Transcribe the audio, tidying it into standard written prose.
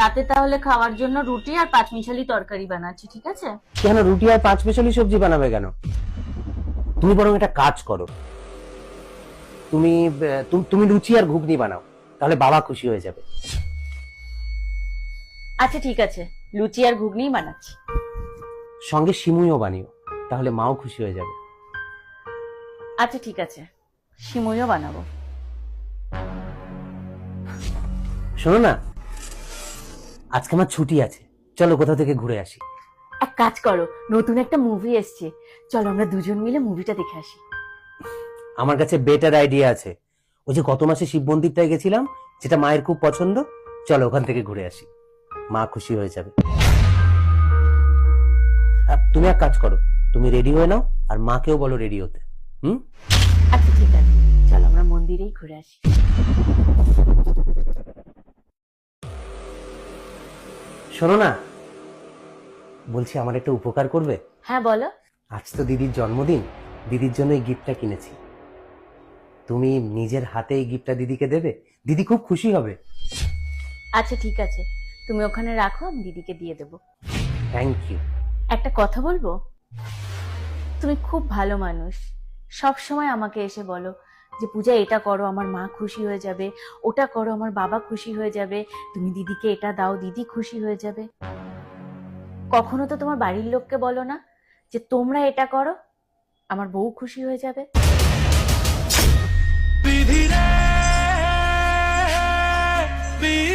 রাতে তাহলে খাওয়ার জন্য রুটি আর পাঁচমিশালি তরকারি বানাচ্ছি, ঠিক আছে? কেন রুটি আর পাঁচ মেশালি সবজি বানাবে কেন? তুমি বরং একটা কাজ করো, তুমি তুমি লুচি আর ঘুগনি বানাও, তাহলে বাবা খুশি হয়ে যাবে। আচ্ছা ঠিক আছে, লুচি আর ঘুগনি বানাচ্ছি। সঙ্গে সিমুইও বানিও, তাহলে মাও খুশি হয়ে যাবে। আচ্ছা ঠিক আছে, সিমইও বানাবো। শোনো না, আজকে আমার ছুটি আছে, চলো কোথা থেকে ঘুরে আসি। এক কাজ করো, নতুন একটা মুভি এসছে, চলো আমরা দুজন মিলে মুভিটা দেখে আসি। আমার কাছে বেটার আইডিয়া আছে। ওই যে গত মাসে শিব মন্দিরটায় গেছিলাম, যেটা মায়ের খুব পছন্দ, চলো ওখান থেকে ঘুরে আসি, মা খুশি হয়ে যাবে। তুমি এক কাজ করো, তুমি রেডি হয়ে নাও আর মাকেও বলো রেডি হতে। আচ্ছা ঠিক আছে, চলো আমরা মন্দিরেই ঘুরে আসি। শোনো না, বলছি আমার একটা উপকার করবে? হ্যাঁ বলো। আজ তো দিদির জন্মদিন, দিদির জন্য এই গিফটটা কিনেছি, তুমি নিজের হাতে এই গিফটটা দিদিকে দেবে, দিদি খুব খুশি হবে। আচ্ছা ঠিক আছে, তুমি ওখানে রাখো, আমি দিদিকে দিয়ে দেবো। Thank you. একটা কথা বলবো, তুমি খুব ভালো মানুষ, সব সময় আমাকে এসে বলো যে পূজা এটা করো আমার মা খুশি হয়ে যাবে, ওটা করো আমার বাবা খুশি হয়ে যাবে, তুমি দিদিকে এটা দাও দিদি খুশি হয়ে যাবে। কখনো তো তোমার বাড়ির লোককে বলো না যে তোমরা এটা করো আমার বউ খুশি হয়ে যাবে। বিধি রে, বিধি।